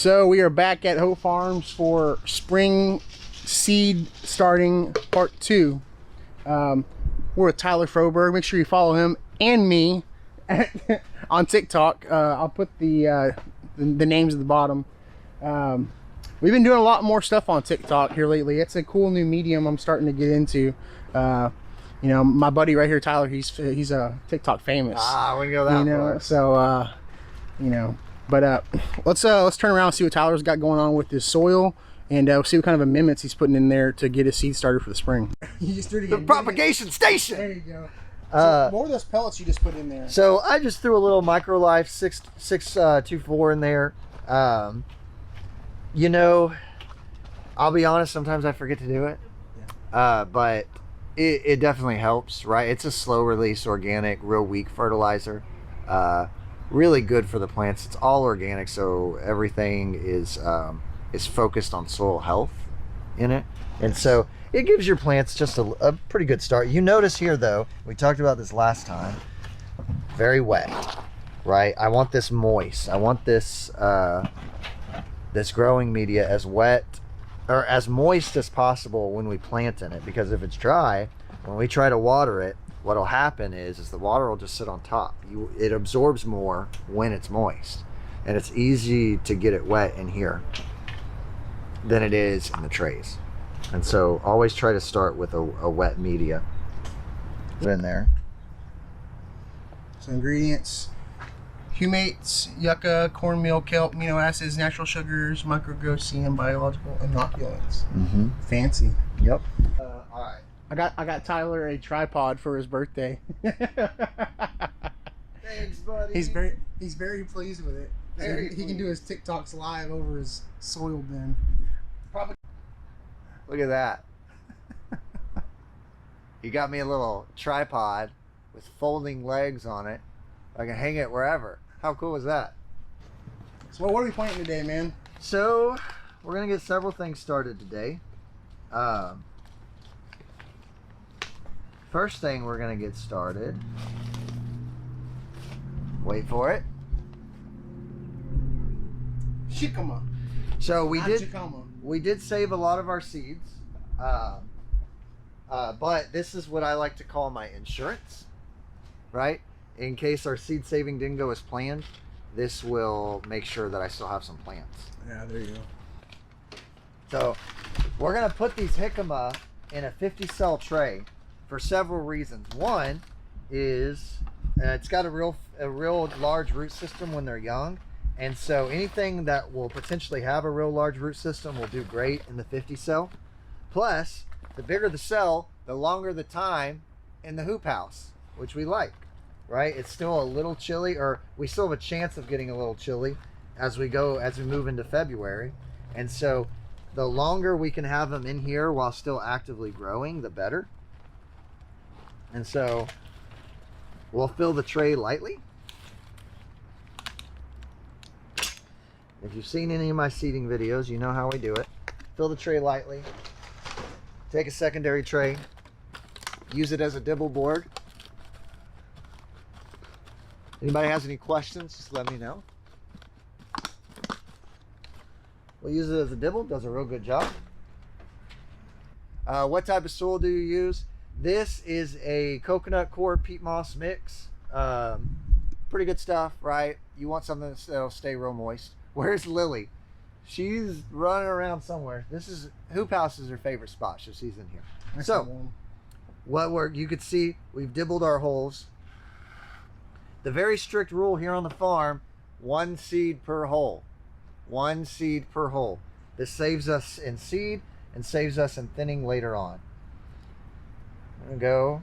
So we are back at Hope Farms for spring seed starting part 2. We're with Farmer.Froberg. Make sure you follow him and me on TikTok. I'll put the names at the bottom. We've been doing a lot more stuff on TikTok here lately. It's a cool new medium I'm starting to get into. You know, my buddy right here, Tyler, he's TikTok famous. We go that far. So you know, but let's turn around and see what Tyler's got going on with his soil, and see what kind of amendments he's putting in there to get his seed started for the spring. The propagation station. There you go. So what were those pellets you just put in there? So I just threw a little Microlife 624 in there. You know, I'll be honest, sometimes I forget to do it. Yeah. But it definitely helps, right? It's a slow release, organic, real weak fertilizer. Really good for the plants. It's all organic, so everything is focused on soil health in it. And so it gives your plants just a pretty good start. You notice here though, we talked about this last time, very wet, right? I want this moist. I want this this growing media as wet or as moist as possible when we plant in it, because if it's dry, when we try to water it, what'll happen is the water will just sit on top. It absorbs more when it's moist, and it's easy to get it wet in here than it is in the trays. And so always try to start with a wet media in there. So ingredients: humates, yucca, cornmeal, kelp, amino acids, natural sugars, microgrowth, and biological inoculants. Fancy. Yep. All right. I got Tyler a tripod for his birthday. Thanks, buddy. He's very pleased with it. He can do his TikToks live over his soil bin. Probably. Look at that. You got me a little tripod with folding legs on it. I can hang it wherever. How cool is that? So what are we planting today, man? So we're gonna get several things started today. First thing we're gonna get started. Wait for it. Jicama. So we Jicama. did save a lot of our seeds, but this is what I like to call my insurance, right? In case our seed saving didn't go as planned, this will make sure that I still have some plants. Yeah, there you go. So we're gonna put these jicama in a 50 cell tray for several reasons. One is it's got a real large root system when they're young, and so anything that will potentially have a real large root system will do great in the 50 cell. Plus, the bigger the cell, the longer the time in the hoop house, which we like. Right? It's still a little chilly, or we still have a chance of getting a little chilly as we move into February. And so the longer we can have them in here while still actively growing, the better. And so we'll fill the tray lightly. If you've seen any of my seeding videos, you know how we do it. Fill the tray lightly. Take a secondary tray. Use it as a dibble board. Anybody has any questions, just let me know. We'll use it as a dibble, does a real good job. What type of soil do you use? This is a coconut coir peat moss mix. Pretty good stuff, right? You want something that'll stay real moist. Where's Lily? She's running around somewhere. Hoop house is her favorite spot, so she's in here. So, you could see, we've dibbled our holes. The very strict rule here on the farm, 1 seed per hole. 1 seed per hole. This saves us in seed and saves us in thinning later on. I'm gonna go.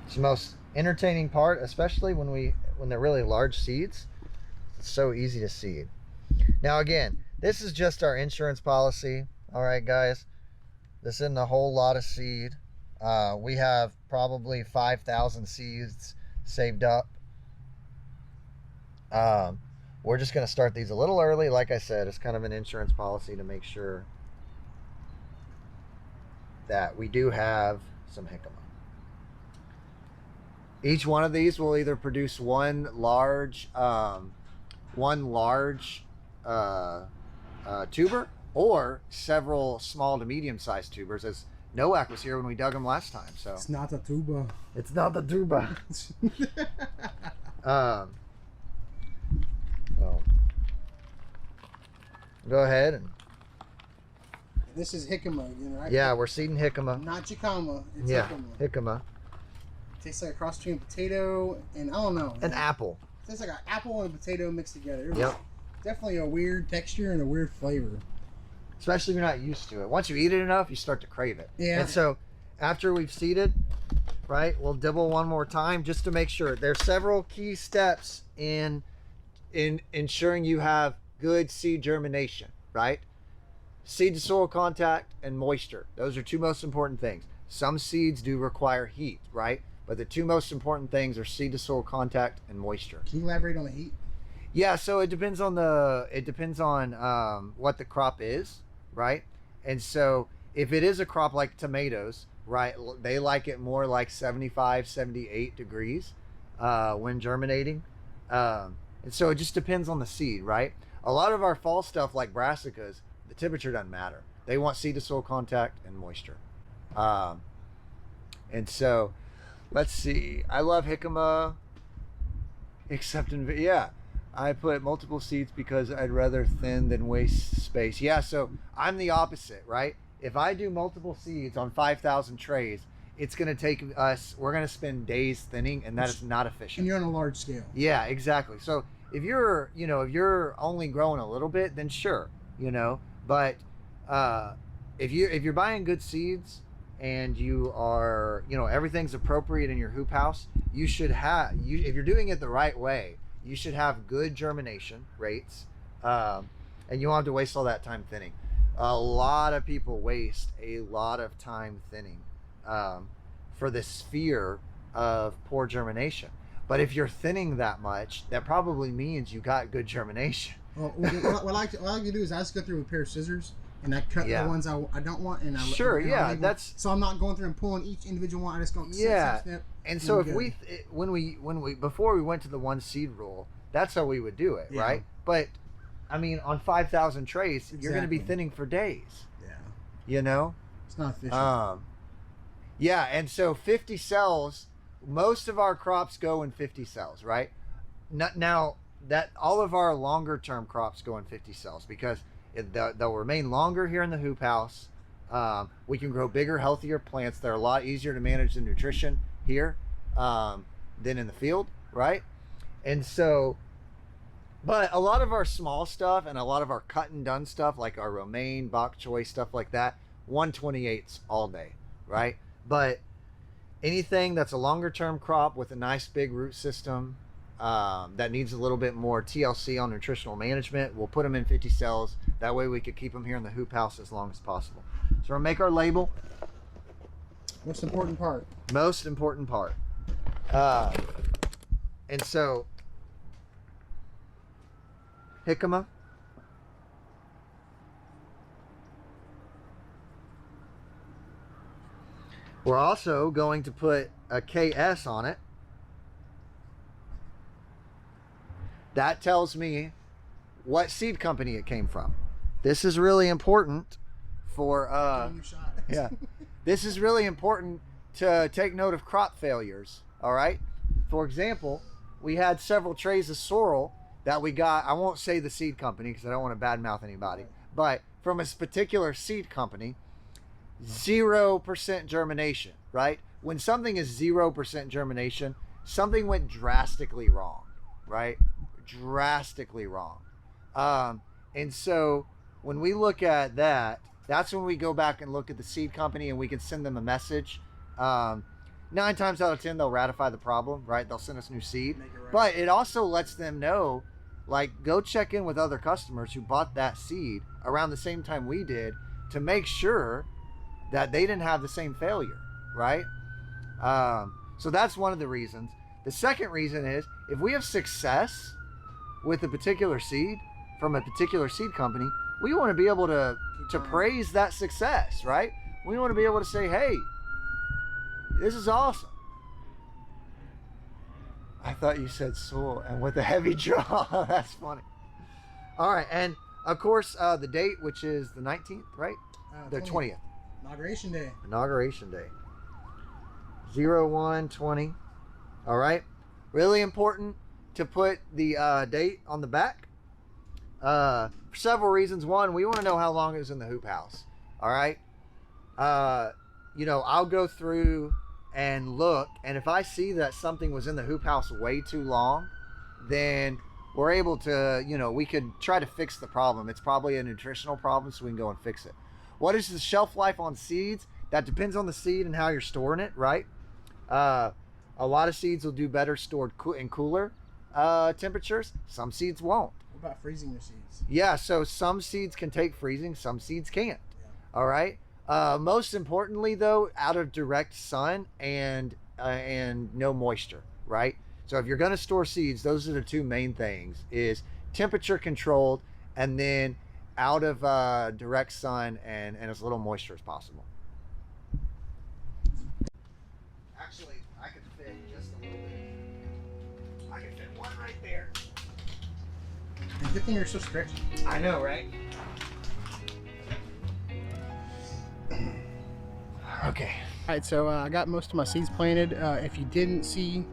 It's the most entertaining part, especially when they're really large seeds. It's so easy to seed. Now again, this is just our insurance policy. All right, guys. This isn't a whole lot of seed. We have probably 5,000 seeds saved up. We're just going to start these a little early. Like I said, it's kind of an insurance policy to make sure that we do have some jicama. Each one of these will either produce one large tuber or several small to medium-sized tubers, as Nowak was here when we dug them last time. So It's not a tuba. it's not the tuba. So, go ahead and This is jicama again, right? yeah, we're seeding jicama. Not jicama. It's Yeah, jicama. jicama. Tastes like a cross between a potato and I don't know. An apple. Tastes like an apple and a potato mixed together. Yep. Definitely a weird texture and a weird flavor. Especially if you're not used to it. Once you eat it enough, you start to crave it. Yeah. And so after we've seeded, right, we'll dibble one more time just to make sure. There's several key steps in ensuring you have good seed germination, right? Seed to soil contact and moisture. Those are two most important things. Some seeds do require heat, right? But the two most important things are seed to soil contact and moisture. Can you elaborate on the heat? Yeah, so it depends on what the crop is, right? And so if it is a crop like tomatoes, right, they like it more like 75, 78 degrees when germinating. And so it just depends on the seed, right? A lot of our fall stuff like brassicas, the temperature doesn't matter. They want seed to soil contact and moisture. And so let's see. I love jicama, except in, yeah. I put multiple seeds because I'd rather thin than waste space. Yeah, so I'm the opposite, right? If I do multiple seeds on 5,000 trays, it's going to take us, we're going to spend days thinning, and that is not efficient. And you're on a large scale. Yeah, exactly. So if you're, if you're only growing a little bit, then sure, but if you're buying good seeds and you are, everything's appropriate in your hoop house, you should have, if you're doing it the right way, you should have good germination rates, and you won't have to waste all that time thinning. A lot of people waste a lot of time thinning for this fear of poor germination. But if you're thinning that much, that probably means you got good germination. Well, what I like to do is I just go through with a pair of scissors and I cut the ones I don't want, and I sure, and yeah, that's so I'm not going through and pulling each individual one. I just go snip. And so if when we before we went to the one seed rule, that's how we would do it, right? But I mean, on 5,000 trays, you're going to be thinning for days. Yeah. It's not efficient. Yeah, and so 50 cells, most of our crops go in 50 cells, right? Now that all of our longer term crops go in 50 cells because they'll remain longer here in the hoop house. We can grow bigger, healthier plants. They're a lot easier to manage the nutrition here than in the field, right? And so, but a lot of our small stuff and a lot of our cut and done stuff, like our romaine, bok choy, stuff like that, 128s all day, right? But anything that's a longer term crop with a nice big root system that needs a little bit more TLC on nutritional management, we'll put them in 50 cells. That way we could keep them here in the hoop house as long as possible. So we'll make our label. Most important part. Most important part. And so, jicama. We're also going to put a KS on it. That tells me what seed company it came from. This is really important for yeah. This is really important to take note of crop failures. All right. For example, we had several trays of sorrel that we got. I won't say the seed company because I don't want to badmouth anybody, but from a particular seed company, 0% germination, right? When something is 0% germination, something went drastically wrong, right? Drastically wrong. And so when we look at that, that's when we go back and look at the seed company and we can send them a message. 9 times out of 10, they'll ratify the problem, right? They'll send us new seed. But it also lets them know, like, go check in with other customers who bought that seed around the same time we did to make sure that they didn't have the same failure, right? So that's one of the reasons. The second reason is if we have success with a particular seed from a particular seed company, we want to be able to praise that success, right? We want to be able to say, hey, This is awesome. I thought you said soil and with a heavy draw. That's funny. All right, and of course the date, which is the 19th, right? The 20th. Inauguration day. Inauguration day. 01/20. All right. Really important to put the date on the back for several reasons. One, we want to know how long it was in the hoop house. All right. You know, I'll go through and look, and if I see that something was in the hoop house way too long, then we're able to, you know, we could try to fix the problem. It's probably a nutritional problem, so we can go and fix it. What is the shelf life on seeds? That depends on the seed and how you're storing it, right? A lot of seeds will do better stored in cooler temperatures. Some seeds won't. What about freezing your seeds? Yeah, so some seeds can take freezing, some seeds can't. Yeah. All right. Most importantly, though, out of direct sun and no moisture, right? So if you're going to store seeds, those are the two main things: is temperature controlled, and then out of direct sun and as little moisture as possible. Actually, I could fit just a little bit. I could fit one right there. Good thing you're so stretchy. I know, right? Okay. All right, so I got most of my seeds planted. If you didn't see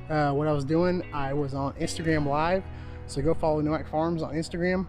what I was doing, I was on Instagram Live. So go follow Nowak Farms on Instagram.